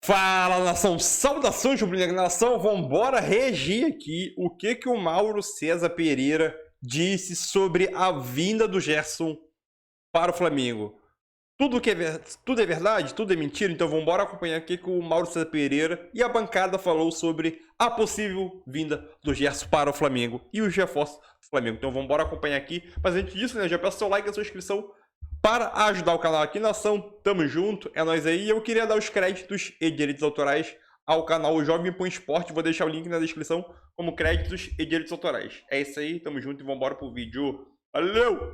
Fala, nação! Saudações, rubro-negra nação! Vambora regir aqui o que o Mauro César Pereira disse sobre a vinda do Gerson para o Flamengo. Tudo é verdade? Tudo é mentira? Então vambora acompanhar aqui que o Mauro César Pereira e a bancada falou sobre a possível vinda do Gerson para o Flamengo e os reforços do Flamengo. Então vambora acompanhar aqui. Mas antes disso, né, já peço seu like e a sua inscrição para ajudar o canal aqui, nação. Tamo junto, é nóis aí. Eu queria dar os créditos e direitos autorais ao canal Jovem Pan Esporte. Vou deixar o link na descrição como créditos e direitos autorais. É isso aí, tamo junto e vambora pro vídeo. Valeu!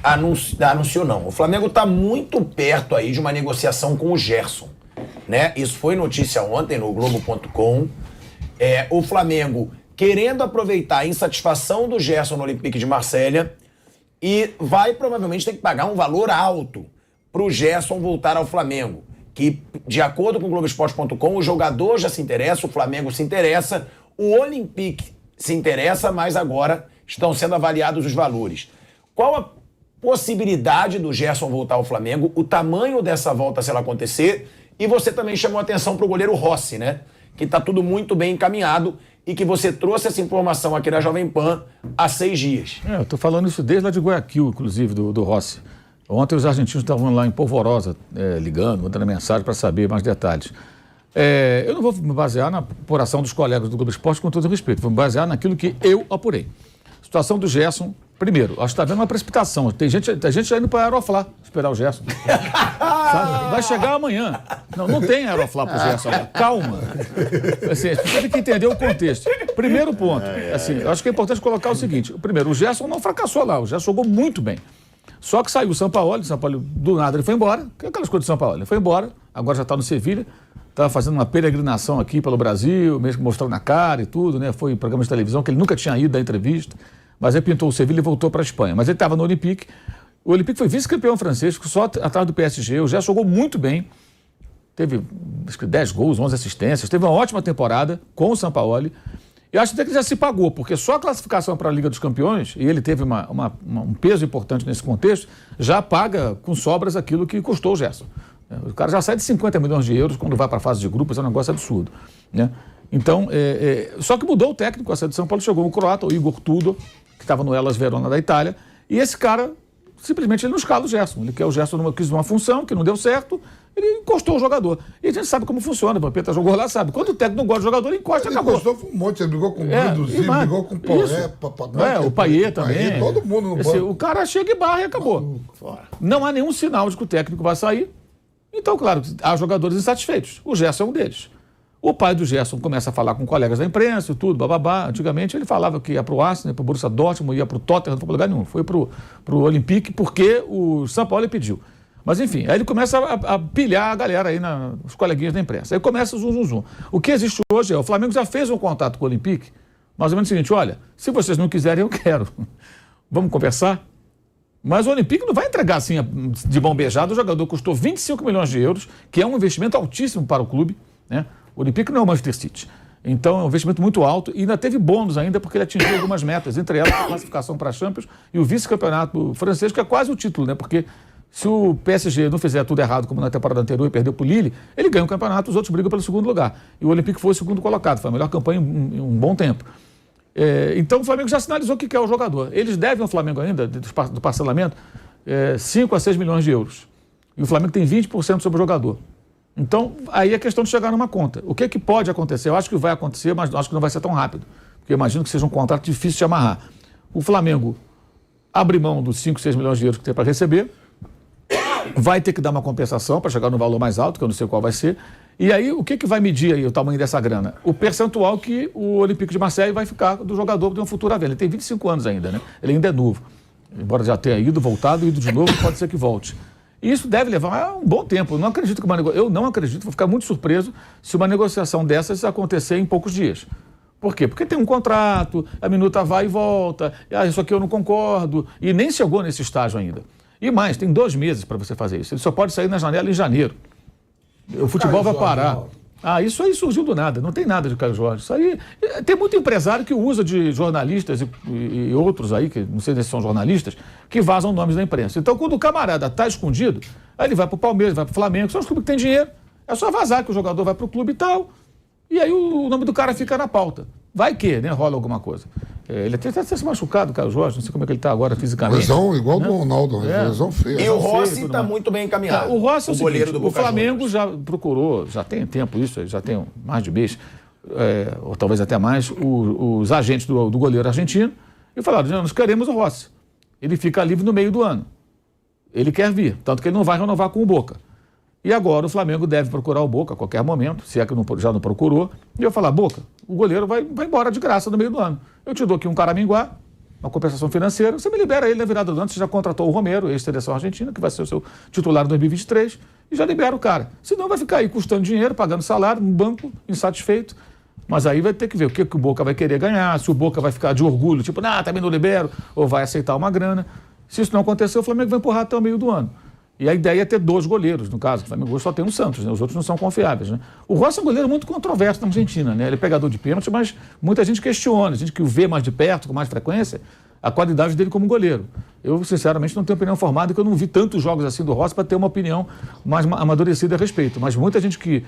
Anunciou não. O Flamengo tá muito perto aí de uma negociação com o Gerson, né? Isso foi notícia ontem no Globo.com. O Flamengo querendo aproveitar a insatisfação do Gerson no Olympique de Marselha e vai provavelmente ter que pagar um valor alto pro Gerson voltar ao Flamengo. Que, de acordo com o Globoesporte.com, o jogador já se interessa, o Flamengo se interessa, o Olympique se interessa, mas agora estão sendo avaliados os valores. Qual a possibilidade do Gerson voltar ao Flamengo, o tamanho dessa volta se ela acontecer, e você também chamou a atenção pro goleiro Rossi, né? Que tá tudo muito bem encaminhado e que você trouxe essa informação aqui na Jovem Pan há 6 dias. Eu tô falando isso desde lá de Guayaquil, inclusive, do Rossi. Ontem os argentinos estavam lá em Polvorosa, ligando, mandando mensagem para saber mais detalhes. Eu não vou me basear na apuração dos colegas do Globo Esporte, com todo respeito, vou me basear naquilo que eu apurei. A situação do Gerson, primeiro, acho que está vendo uma precipitação. Tem gente já indo para a Aeroflá esperar o Gerson. Sabe? Vai chegar amanhã. Não tem Aeroflá para o Gerson. Calma. Assim, a gente tem que entender o contexto. Primeiro ponto, assim, eu acho que é importante colocar o seguinte. Primeiro, o Gerson não fracassou lá, o Gerson jogou muito bem. Só que saiu o Sampaoli do nada ele foi embora, que é aquelas coisas do Sampaoli. Ele foi embora, agora já está no Sevilha, estava fazendo uma peregrinação aqui pelo Brasil, mesmo mostrando na cara e tudo, né? Foi em programa de televisão que ele nunca tinha ido da entrevista, mas ele pintou o Sevilha e voltou para a Espanha. Mas ele estava no Olympique. O Olympique foi vice-campeão francês, só atrás do PSG. O Gerson jogou muito bem, teve acho que 10 gols, 11 assistências, teve uma ótima temporada com o Sampaoli. Eu acho até que já se pagou, porque só a classificação para a Liga dos Campeões, e ele teve um peso importante nesse contexto, já paga com sobras aquilo que custou o Gerson. O cara já sai de 50 milhões de euros quando vai para a fase de grupos, é um negócio absurdo, né? Então, só que mudou o técnico, a saída de São Paulo, chegou um croata, o Igor Tudor, que estava no Hellas Verona da Itália, e esse cara, simplesmente, ele não escala o Gerson. Ele quer o Gerson quis uma função que não deu certo, ele encostou o jogador. E a gente sabe como funciona, o Vampeta jogou lá, sabe. Quando o técnico não gosta do jogador, ele encosta e acabou. Ele encostou um monte, ele brigou com o Bruduzi, brigou com o Paulé, o Payet também. Todo mundo no banco. O cara chega e barra e acabou. Não há nenhum sinal de que o técnico vai sair. Então, claro, há jogadores insatisfeitos. O Gerson é um deles. O pai do Gerson começa a falar com colegas da imprensa e tudo, bababá. Antigamente ele falava que ia para o Arsenal, para o Borussia Dortmund, ia para o Tottenham, não foi para lugar nenhum. Foi para o Olympique porque o São Paulo pediu. Mas enfim, aí ele começa a pilhar a galera aí, os coleguinhas da imprensa. Aí começa o zum. O que existe hoje o Flamengo já fez um contato com o Olympique, mais ou menos o seguinte, olha, se vocês não quiserem, eu quero. Vamos conversar? Mas o Olympique não vai entregar assim de mão beijada. O jogador custou 25 milhões de euros, que é um investimento altíssimo para o clube, né? O Olympique não é o Manchester City. Então é um investimento muito alto e ainda teve bônus ainda porque ele atingiu algumas metas, entre elas a classificação para a Champions e o vice-campeonato francês, que é quase o título, né? Porque se o PSG não fizer tudo errado como na temporada anterior e perdeu para o Lille, ele ganha o campeonato, os outros brigam pelo segundo lugar. E o Olympique foi o segundo colocado, foi a melhor campanha em um bom tempo. Então o Flamengo já sinalizou que quer o jogador. Eles devem ao Flamengo ainda, do parcelamento, 5 a 6 milhões de euros. E o Flamengo tem 20% sobre o jogador. Então, aí é questão de chegar numa conta. O que pode acontecer? Eu acho que vai acontecer, mas acho que não vai ser tão rápido. Porque eu imagino que seja um contrato difícil de amarrar. O Flamengo abre mão dos 5, 6 milhões de euros que tem para receber, vai ter que dar uma compensação para chegar no valor mais alto, que eu não sei qual vai ser. E aí, o que vai medir aí o tamanho dessa grana? O percentual que o Olympique de Marseille vai ficar do jogador de uma futura venda. Ele tem 25 anos ainda, né? Ele ainda é novo. Embora já tenha voltado de novo, pode ser que volte. E isso deve levar um bom tempo. Eu não acredito, vou ficar muito surpreso se uma negociação dessas acontecer em poucos dias. Por quê? Porque tem um contrato, a minuta vai e volta, isso aqui eu não concordo, e nem chegou nesse estágio ainda. E mais, tem 2 meses para você fazer isso. Ele só pode sair na janela em janeiro. O futebol vai parar. Isso aí surgiu do nada, não tem nada de Caio Jorge. Isso aí, tem muito empresário que usa de jornalistas e outros aí, que não sei se são jornalistas, que vazam nomes da imprensa. Então, quando o camarada está escondido, aí ele vai para o Palmeiras, vai para o Flamengo, são os clubes que têm dinheiro, É só vazar que o jogador vai pro clube e tal, e aí o nome do cara fica na pauta. Vai que, né? Rola alguma coisa. Ele até se machucado, o Carlos Jorge, não sei como é que ele está agora fisicamente. Lesão igual do Ronaldo, lesão feia. E o Rossi está muito bem encaminhado. O Rossi é o goleiro seguinte, do o Boca Flamengo Juniors. já procurou, já tem tempo isso, já tem mais de mês, ou talvez até mais, os agentes do goleiro argentino, e falaram, nós queremos o Rossi. Ele fica livre no meio do ano. Ele quer vir, tanto que ele não vai renovar com o Boca. E agora o Flamengo deve procurar o Boca a qualquer momento, se é que já não procurou. E eu falar, Boca, o goleiro vai embora de graça no meio do ano. Eu te dou aqui um Caraminguá, uma compensação financeira, você me libera ele na virada do ano, você já contratou o Romero, ex-seleção argentina, que vai ser o seu titular em 2023, e já libera o cara. Senão vai ficar aí custando dinheiro, pagando salário, no banco, insatisfeito. Mas aí vai ter que ver o que o Boca vai querer ganhar, se o Boca vai ficar de orgulho, tipo, também não libero, ou vai aceitar uma grana. Se isso não acontecer, o Flamengo vai empurrar até o meio do ano. E a ideia é ter 2 goleiros, no caso. O Flamengo só tem um Santos, né? Os outros não são confiáveis. Né? O Rossi é um goleiro muito controverso na Argentina, né? Ele é pegador de pênalti, mas muita gente questiona, a gente que o vê mais de perto, com mais frequência, a qualidade dele como goleiro. Eu, sinceramente, não tenho opinião formada, porque eu não vi tantos jogos assim do Rossi para ter uma opinião mais amadurecida a respeito. Mas muita gente que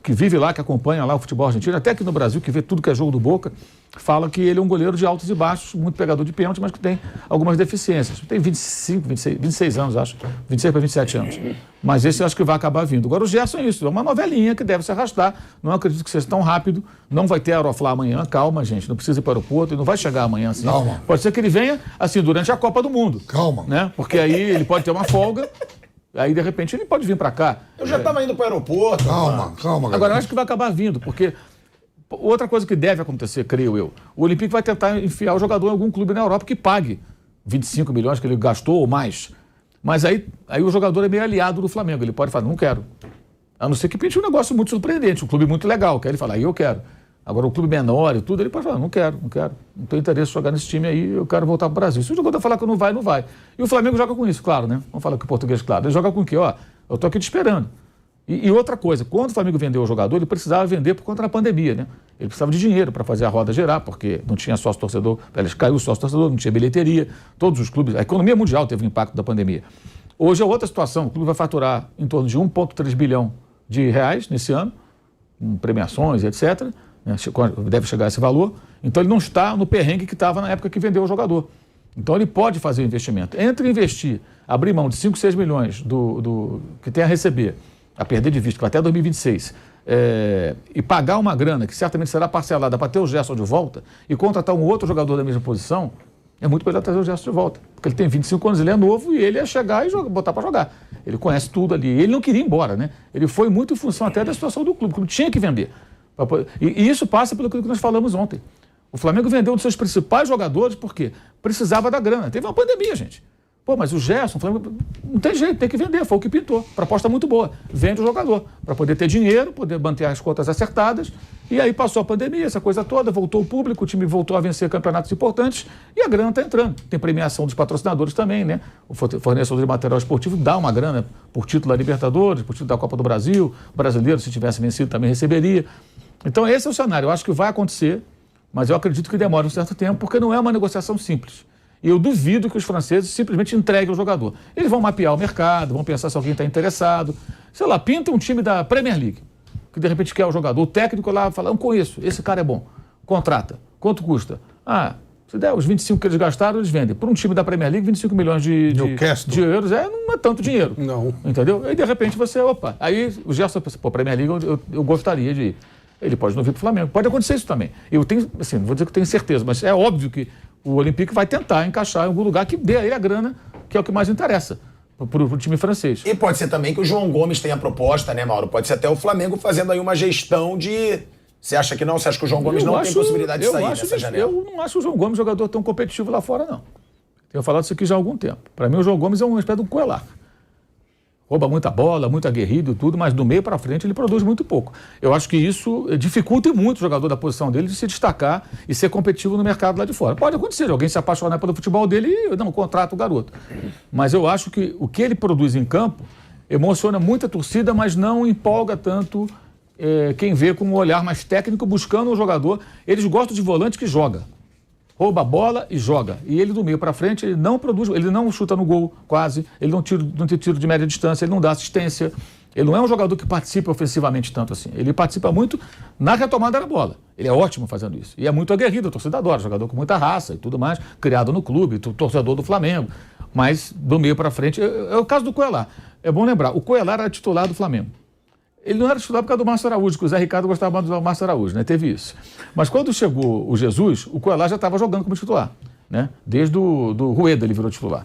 vive lá, que acompanha lá o futebol argentino, até aqui no Brasil, que vê tudo que é jogo do Boca, fala que ele é um goleiro de altos e baixos, muito pegador de pênalti, mas que tem algumas deficiências. Tem 26 anos, acho. 26 para 27 anos. Mas esse eu acho que vai acabar vindo. Agora o Gerson é isso, é uma novelinha que deve se arrastar. Não acredito que seja tão rápido. Não vai ter Aeroflá amanhã. Calma, gente. Não precisa ir para o aeroporto. Ele não vai chegar amanhã assim. Calma. Pode ser que ele venha assim durante a Copa do Mundo. Calma. Né? Porque aí ele pode ter uma folga. Aí, de repente, ele pode vir para cá. Eu já estava indo para o aeroporto. Calma. Agora, eu acho que vai acabar vindo, porque outra coisa que deve acontecer, creio eu, o Olympique vai tentar enfiar o jogador em algum clube na Europa que pague 25 milhões que ele gastou ou mais. Mas aí o jogador é meio aliado do Flamengo. Ele pode falar, não quero. A não ser que pinte um negócio muito surpreendente, um clube muito legal. Que aí ele fala, aí eu quero. Agora, o clube menor e tudo, ele pode falar, não quero. Não tenho interesse em jogar nesse time aí, eu quero voltar para o Brasil. Se o jogador falar que não vai, não vai. E o Flamengo joga com isso, claro, né? Vamos falar com o português, claro. Ele joga com o quê? Ó, eu tô aqui te esperando. E outra coisa, quando o Flamengo vendeu o jogador, ele precisava vender por conta da pandemia, né? Ele precisava de dinheiro para fazer a roda gerar, porque não tinha sócio-torcedor, caiu o sócio-torcedor, não tinha bilheteria, todos os clubes, a economia mundial teve um impacto da pandemia. Hoje é outra situação, o clube vai faturar em torno de 1,3 bilhão de reais nesse ano, com premiações, etc., deve chegar a esse valor, então ele não está no perrengue que estava na época que vendeu o jogador. Então ele pode fazer o investimento. Entre investir, abrir mão de 5, 6 milhões do que tem a receber, a perder de vista, até 2026, e pagar uma grana que certamente será parcelada para ter o Gerson de volta e contratar um outro jogador da mesma posição, é muito melhor trazer o Gerson de volta. Porque ele tem 25 anos, ele é novo e ele ia chegar e botar para jogar. Ele conhece tudo ali. Ele não queria ir embora, né? Ele foi muito em função até da situação do clube. O clube tinha que vender. E isso passa pelo que nós falamos ontem. O Flamengo vendeu um dos seus principais jogadores porque precisava da grana. Teve uma pandemia, gente. Pô, mas o Gerson, o Flamengo, não tem jeito, tem que vender. Foi o que pintou. Proposta muito boa. Vende o jogador para poder ter dinheiro, poder manter as contas acertadas. E aí passou a pandemia, essa coisa toda, voltou o público, o time voltou a vencer campeonatos importantes e a grana está entrando. Tem premiação dos patrocinadores também, né? O fornecedor de material esportivo dá uma grana por título da Libertadores, por título da Copa do Brasil. O brasileiro, se tivesse vencido, também receberia. Então esse é o cenário. Eu acho que vai acontecer, mas eu acredito que demora um certo tempo, porque não é uma negociação simples. E eu duvido que os franceses simplesmente entreguem o jogador. Eles vão mapear o mercado, vão pensar se alguém está interessado. Sei lá, pinta um time da Premier League, que de repente quer o jogador. O técnico lá fala, não conheço, esse cara é bom. Contrata. Quanto custa? Se der os 25 que eles gastaram, eles vendem. Por um time da Premier League, 25 milhões de euros não é tanto dinheiro. Não. Entendeu? Aí de repente você, aí o Gerson pensa, Premier League eu gostaria de ir. Ele pode não vir para o Flamengo. Pode acontecer isso também. Eu tenho, assim, não vou dizer que eu tenho certeza, mas é óbvio que o Olympique vai tentar encaixar em algum lugar que dê a ele a grana, que é o que mais interessa para o time francês. E pode ser também que o João Gomes tenha proposta, né, Mauro? Pode ser até o Flamengo fazendo aí uma gestão de... Você acha que não? Você acha que o João Gomes tem possibilidade de sair dessa janela? Eu não acho o João Gomes jogador tão competitivo lá fora, não. Tenho falado isso aqui já há algum tempo. Para mim, o João Gomes é uma espécie de um coelar. Rouba muita bola, muito aguerrido e tudo, mas do meio para frente ele produz muito pouco. Eu acho que isso dificulta muito o jogador da posição dele de se destacar e ser competitivo no mercado lá de fora. Pode acontecer, alguém se apaixonar pelo futebol dele e não contrata o garoto. Mas eu acho que o que ele produz em campo emociona muito a torcida, mas não empolga tanto quem vê com um olhar mais técnico buscando um jogador. Eles gostam de volante que joga. Rouba a bola e joga. E ele do meio para frente, ele não produz, ele não chuta no gol quase, ele não tem tiro de média distância, ele não dá assistência. Ele não é um jogador que participa ofensivamente tanto assim. Ele participa muito na retomada da bola. Ele é ótimo fazendo isso. E é muito aguerrido, o torcedor adora, jogador com muita raça e tudo mais, criado no clube, torcedor do Flamengo. Mas do meio para frente, é o caso do Cuellar. É bom lembrar, o Cuellar era titular do Flamengo. Ele não era titular por causa do Márcio Araújo, que o Zé Ricardo gostava mais do Márcio Araújo, né? Teve isso. Mas quando chegou o Jesus, o Cuellar já estava jogando como titular, né? Desde do Rueda ele virou titular.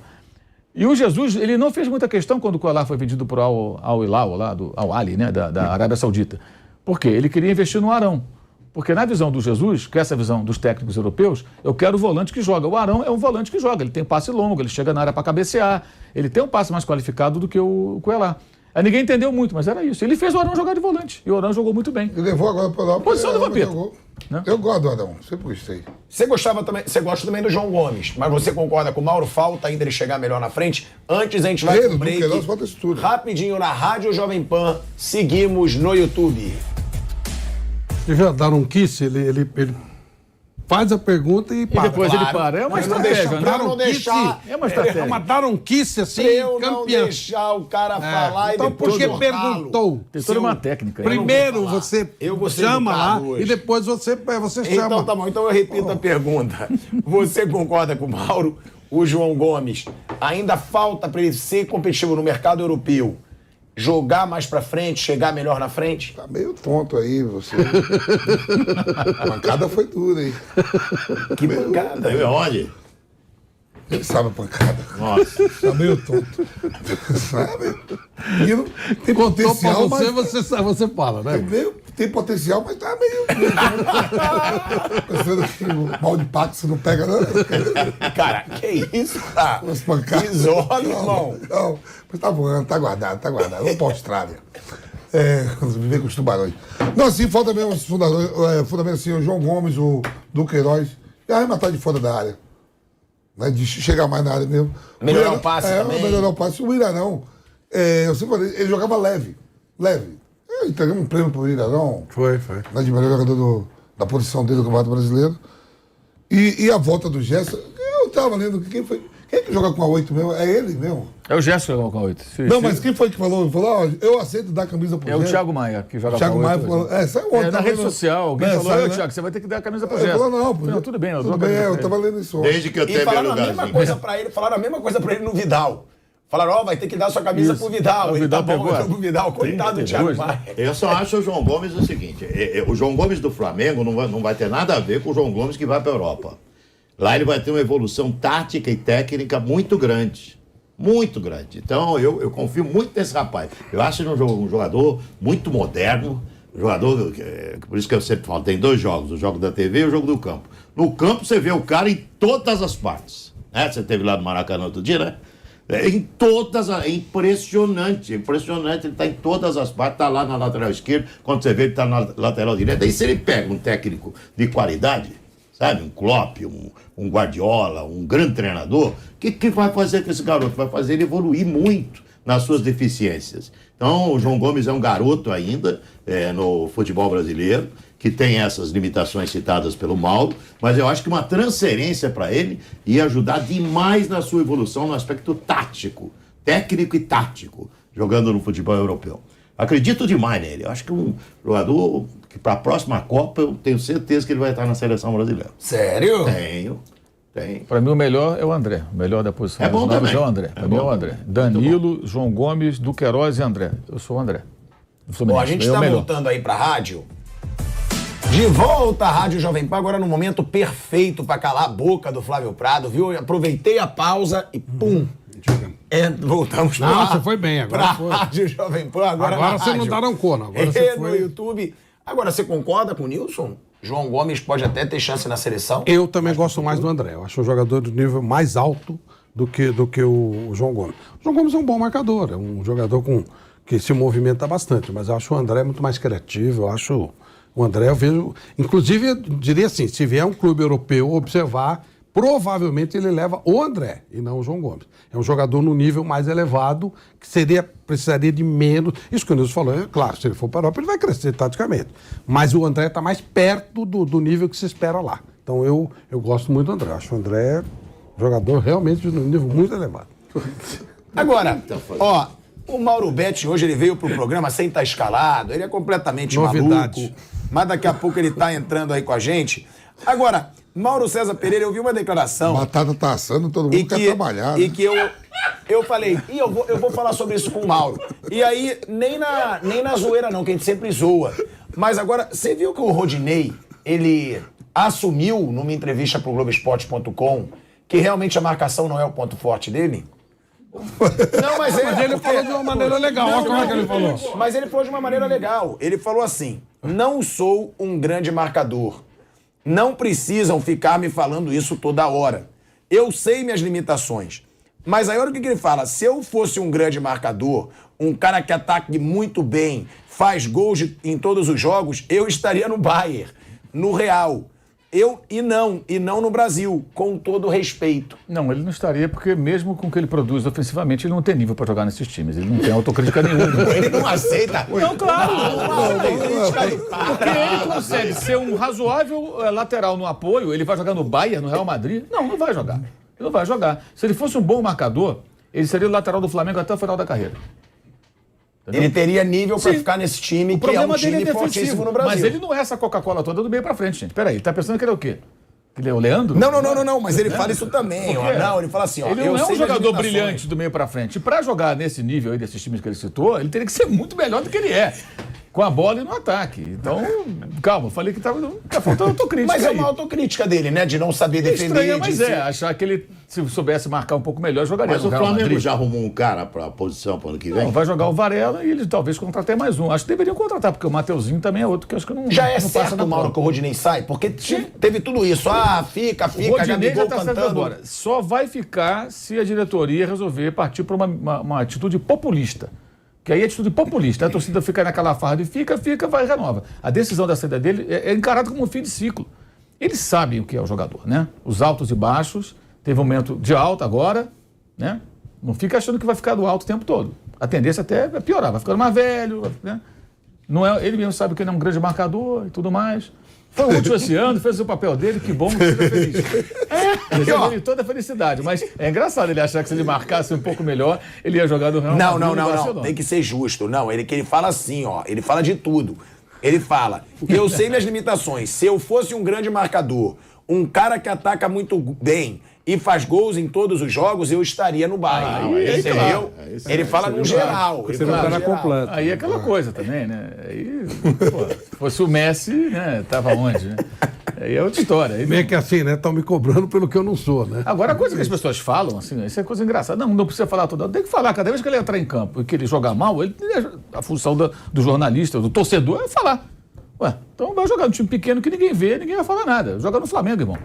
E o Jesus, ele não fez muita questão quando o Cuellar foi vendido para o Al-Hilal, lá do Al-Ali, né, da Arábia Saudita. Por quê? Ele queria investir no Arão. Porque na visão do Jesus, que é essa visão dos técnicos europeus, eu quero o volante que joga. O Arão é um volante que joga, ele tem passe longo, ele chega na área para cabecear, ele tem um passe mais qualificado do que o Cuellar. Aí ninguém entendeu muito, mas era isso. Ele fez o Arão jogar de volante, e o Arão jogou muito bem. Ele levou agora para lá. Posição do Vampeta. Eu gosto do Arão, sempre gostei. Você gosta também do João Gomes, mas você concorda com o Mauro? Falta ainda ele chegar melhor na frente? Antes a gente vai pro break. Queiroz, falta isso tudo. Rapidinho na Rádio Jovem Pan, seguimos no YouTube. Vocês já daram um kiss? Ele faz a pergunta e para. E depois ele para. É uma estratégia, né? Pra não deixar... É uma estratégia. Mas daram um kiss assim, Pra eu não campeão. deixar o cara falar Então e depois porque cortá-lo. perguntou. Tem toda uma técnica. aí. Primeiro você Eu vou ser chama lá educado hoje. e depois você chama. Então tá bom, então eu repito a pergunta. Você concorda com o Mauro? O João Gomes ainda falta para ele ser competitivo no mercado europeu, jogar mais pra frente, chegar melhor na frente? Tá meio tonto aí, você. A pancada foi dura, hein? Que pancada. Olha, Ele sabe a pancada. nossa. Tá meio tonto. Sabe? Menino tem Contou pra potencial, você, mas... você fala, né? Tem potencial, mas tá meio... Pensando que o mal de pato você não pega, não. Cara, que isso, cara? Umas pancadas. Isola, irmão. Não, mas tá voando, tá guardado. Vamos pra Austrália. Viver com os tubarões. Não, assim, falta mesmo os fundamentos, assim, o João Gomes, o Duqueiroz, e arrematar de fora da área. Né, de chegar mais na área mesmo. Melhorar o passe também. Melhorar o passe. O Irarão, eu sempre falei, ele jogava leve. Entregamos um prêmio pro Irarão. Foi. Né, de melhor jogador da posição dele do Campeonato Brasileiro. E a volta do Gerson, eu tava lendo, quem é que joga com a 8 mesmo? É ele mesmo? É o Gerson com a 8. Não, mas quem foi que falou? Falou, eu aceito dar a camisa pro É o Gerson. Thiago Maia, que joga Thiago com a Maia 8. falou, saiu ontem. Na rede social, alguém falou, saiu, né? Thiago, você vai ter que dar a camisa pro Ele Gerson. falou, não, Tudo bem, eu dou tudo a bem, camisa eu pra tava ele. lendo isso ontem. Desde que eu E tenho meu falaram a mesma lugarzinho. coisa pra ele, falaram a mesma coisa pra ele no Vidal. Falaram, vai ter que dar sua camisa pro Vidal. O Ele Vidal tá bom, pegou, eu tô pro Vidal. Coitado do Thiago 32, Maia. Eu só acho o João Gomes o seguinte: o João Gomes do Flamengo não vai ter nada a ver com o João Gomes que vai para a Europa. Lá ele vai ter uma evolução tática e técnica muito grande. Muito grande. Então eu confio muito nesse rapaz. Eu acho ele um jogador muito moderno. Jogador, por isso que eu sempre falo, tem dois jogos: o jogo da TV e o jogo do campo. No campo você vê o cara em todas as partes. Né? Você esteve lá no Maracanã outro dia, né? Em todas as... É impressionante, ele está em todas as partes, está lá na lateral esquerda, quando você vê ele está na lateral direita. Aí se ele pega um técnico de qualidade, sabe, um Klopp, um Guardiola, um grande treinador, o que vai fazer com esse garoto? Vai fazer ele evoluir muito nas suas deficiências. Então o João Gomes é um garoto ainda no futebol brasileiro, que tem essas limitações citadas pelo Mauro, mas eu acho que uma transferência para ele ia ajudar demais na sua evolução no aspecto tático, técnico e tático, jogando no futebol europeu. Acredito demais nele. Eu acho que um jogador que para a próxima Copa eu tenho certeza que ele vai estar na seleção brasileira. Sério? Tenho. Para mim o melhor é o André, o melhor da posição. É bom dos nomes também. é o André. Para mim é o André. Danilo, João Gomes, Duqueiroz e André. Eu sou o André. Bom, a gente tá voltando aí pra rádio. De volta à Rádio Jovem Pan, agora no momento perfeito pra calar a boca do Flávio Prado, viu? Eu aproveitei a pausa e pum. Voltamos Não, pra, você foi bem, agora pra foi. Rádio Jovem Pan, agora na Você não rádio. dá não corno, agora você No foi. YouTube. Agora, você concorda com o Nilson? João Gomes pode até ter chance na seleção? Eu também gosto mais do André. Eu acho um jogador de nível mais alto do que o João Gomes. O João Gomes é um bom marcador, é um jogador que se movimenta bastante, mas eu acho o André muito mais criativo, eu acho o André, eu vejo... Inclusive, eu diria assim, se vier um clube europeu observar, provavelmente ele leva o André e não o João Gomes. É um jogador no nível mais elevado, que precisaria de menos... Isso que o Nilson falou, é claro, se ele for para a Europa, ele vai crescer taticamente. Mas o André está mais perto do nível que se espera lá. Então eu gosto muito do André. Eu acho o André jogador realmente de um nível muito elevado. Agora, ó, O Mauro Betti hoje ele veio pro programa sem estar escalado, ele é completamente Novidade. maluco, mas daqui a pouco ele tá entrando aí com a gente. Agora, Mauro César Pereira, eu vi uma declaração... Batata tá assando, todo mundo quer trabalhar. E que eu falei, eu vou falar sobre isso com o Mauro. E aí, nem na zoeira não, que a gente sempre zoa. Mas agora, você viu que o Rodinei, ele assumiu numa entrevista pro Globoesporte.com que realmente a marcação não é o ponto forte dele? Não, mas ele falou de uma maneira legal. Olha como é que ele falou. Mas ele falou de uma maneira legal. Ele falou assim, não sou um grande marcador. Não precisam ficar me falando isso toda hora. Eu sei minhas limitações. Mas aí olha o que ele fala. Se eu fosse um grande marcador, um cara que ataque muito bem, faz gols em todos os jogos, eu estaria no Bayern, no Real. E não no Brasil, com todo respeito. Não, ele não estaria, porque mesmo com o que ele produz ofensivamente, ele não tem nível para jogar nesses times. Ele não tem autocrítica nenhuma. Ele não aceita. Não, claro. Não. Porque ele consegue ser um razoável lateral no apoio, ele vai jogar no Bayern, no Real Madrid? Não vai jogar. Ele não vai jogar. Se ele fosse um bom marcador, ele seria o lateral do Flamengo até o final da carreira. Entendeu? Ele teria nível pra Sim. ficar nesse time, O que é um problema dele time é fortíssimo defensivo. no Brasil. Mas ele não é essa Coca-Cola toda do meio pra frente, gente. Peraí, ele tá pensando que ele é o quê? Que ele é o Leandro? Não, mas ele fala isso também. Por Ó. quê? Não, ele fala assim, ó. Ele eu não é sei um das jogador limitações. brilhante do meio pra frente. E pra jogar nesse nível aí desses times que ele citou, ele teria que ser muito melhor do que ele é. Com a bola e no ataque. Então, calma, eu falei que tá faltando autocrítica. Mas é aí. uma autocrítica dele, né? De não saber defender. Estranha, mas de ser- achar que ele, se soubesse marcar um pouco melhor, jogaria Mas no o Real Flamengo Madrid. já arrumou um cara pra posição pro ano que vem? Não, vai jogar o Varela e ele talvez contratar mais um. Acho que deveriam contratar, porque o Mateuzinho também é outro que eu acho que não Já é não passa certo, na Mauro, prova. que o Rodinei sai? Porque teve tudo isso. Fica, O Rodinei já Gabigol está certo cantando. agora. Só vai ficar se a diretoria resolver partir para uma atitude populista. Que aí é atitude populista. A torcida fica naquela farra de fica, vai e renova. A decisão da saída dele é encarada como um fim de ciclo. Eles sabem o que é o jogador, né? Os altos e baixos. Teve um momento de alta agora, né? Não fica achando que vai ficar do alto o tempo todo. A tendência até é piorar. Vai ficando mais velho, né? Não é, ele mesmo sabe que ele é um grande marcador e tudo mais. Foi o último esse ano, fez o papel dele, que bom, que seja feliz. Desejo ele toda a felicidade. Mas é engraçado ele achar que se ele marcasse um pouco melhor, ele ia jogar do Real Madrid. Não. Tem que ser justo. Não, ele fala assim, ó. Ele fala de tudo. Ele fala, eu sei minhas limitações. Se eu fosse um grande marcador, um cara que ataca muito bem e faz gols em todos os jogos, eu estaria no Bayern. Entendeu? Ele fala no geral. Ele Você não fala no era geral. completo. Aí é aquela coisa também, né? Aí, pô, se fosse o Messi, né? Tava onde, né? Aí é outra história. Aí Meio que assim, né? Estão me cobrando pelo que eu não sou, né? Agora, a coisa que as pessoas falam, assim, isso é coisa engraçada. Não precisa falar toda hora. Tem que falar. Cada vez que ele entrar em campo e que ele jogar mal, a função do jornalista, do torcedor, é falar. Ué, então vai jogar no time pequeno que ninguém vê, ninguém vai falar nada. Joga no Flamengo, irmão.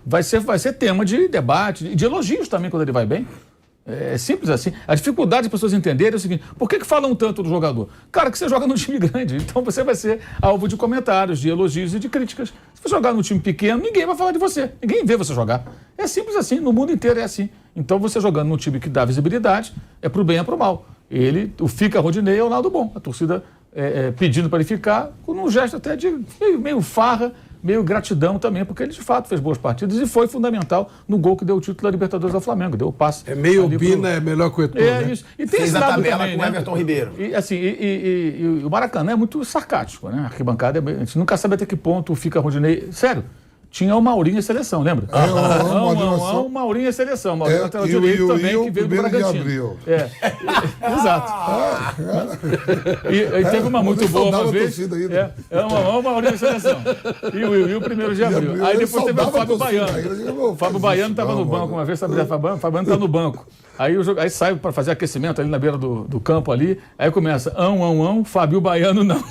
Vai ser tema de debate, de elogios também quando ele vai bem. É simples assim. A dificuldade das pessoas entenderem é o seguinte: por que falam tanto do jogador? Cara, que você joga num time grande, então você vai ser alvo de comentários, de elogios e de críticas. Se você jogar num time pequeno, ninguém vai falar de você. Ninguém vê você jogar. É simples assim, no mundo inteiro é assim. Então você jogando num time que dá visibilidade, é pro bem, é pro mal. O fica Rodinei é o lado bom. A torcida pedindo para ele ficar, com um gesto até de meio farra, meio gratidão também, porque ele de fato fez boas partidas e foi fundamental no gol que deu o título da Libertadores ao Flamengo, deu o passe. É meio ali Bina, é melhor que o Eto'o, É né? isso. E tem Fez esse a lado tabela também, com o né? Everton Ribeiro. E assim, e o Maracanã é muito sarcástico, né? A arquibancada, a gente nunca sabe até que ponto fica Rodinei. Sério. Tinha o Maurinho em seleção, lembra? O Maurinho em seleção. Maurinho lateral direito também, que veio do Bragantino. Exato. E teve uma muito boa uma vez. O Maurinho em seleção. E o 1º de abril. Aí depois teve o Fábio Baiano. O Fábio Baiano estava no banco uma vez, sabe? O Fábio está no banco. Aí sai para fazer aquecimento ali na beira do campo ali. Aí começa, Fábio Baiano não.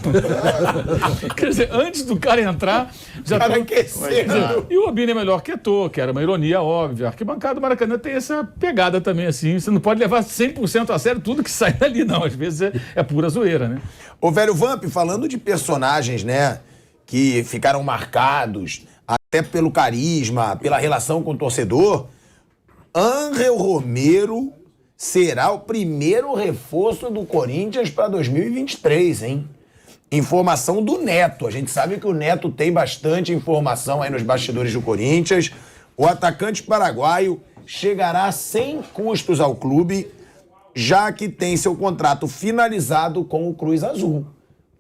Quer dizer, antes do cara entrar, já Cara, tá aquecendo. E o Obina é melhor que Eto'o, que era uma ironia óbvia. A arquibancada do Maracanã tem essa pegada também, assim. Você não pode levar 100% a sério tudo que sai dali, não. Às vezes é pura zoeira, né? Ô, velho Vamp, falando de personagens, né, que ficaram marcados até pelo carisma, pela relação com o torcedor, Ángel Romero será o primeiro reforço do Corinthians para 2023, hein? Informação do Neto. A gente sabe que o Neto tem bastante informação aí nos bastidores do Corinthians. O atacante paraguaio chegará sem custos ao clube, já que tem seu contrato finalizado com o Cruz Azul.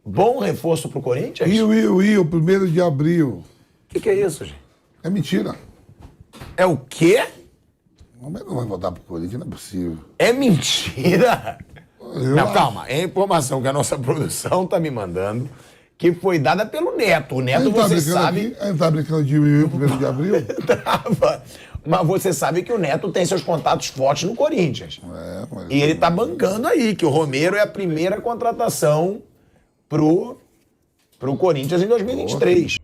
Bom reforço pro Corinthians? Rio, 1º de abril. O que é isso, gente? É mentira. É o quê? O Romero não vai voltar pro Corinthians, não é possível. É mentira? Eu Não, acho. calma. É a informação que a nossa produção tá me mandando, que foi dada pelo Neto. O A Neto, gente tá você brincando sabe... aqui, a gente tá brincando de Rio, 1º de abril. Tava. Mas você sabe que o Neto tem seus contatos fortes no Corinthians. Mas... E ele tá bancando aí, que o Romero é a primeira contratação pro Corinthians em 2023.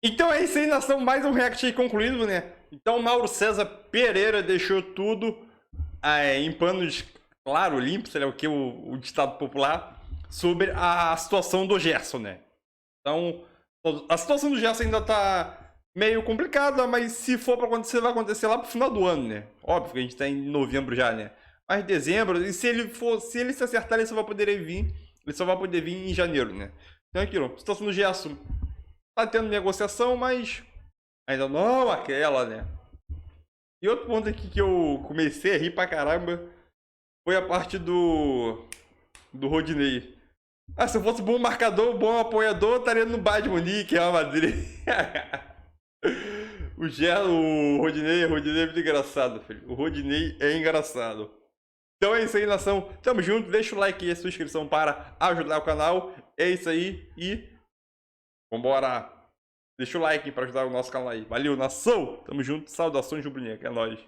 Então é isso aí, nação. Mais um react aí concluído, né? Então Mauro César Pereira deixou tudo em panos, claro, limpos, sei lá o que, o ditado popular, sobre a situação do Gerson, né? Então, a situação do Gerson ainda tá meio complicada, mas se for pra acontecer, vai acontecer lá pro final do ano, né? Óbvio que a gente tá em novembro já, né? Mas dezembro, e se ele se acertar, ele só vai poder vir em janeiro, né? Então é aquilo, a situação do Gerson tá tendo negociação, mas ainda não aquela, né? E outro ponto aqui que eu comecei a rir pra caramba foi a parte do Rodinei. Ah, se eu fosse bom marcador, bom apoiador, estaria no Bayern de Munique, Real Madrid. O Rodinei é muito engraçado, filho. O Rodinei é engraçado. Então é isso aí, nação. Tamo junto. Deixa o like e a sua inscrição para ajudar o canal. É isso aí e vambora. Deixa o like para ajudar o nosso canal aí. Valeu, nação. Tamo junto. Saudações rubro-negras. É nóis.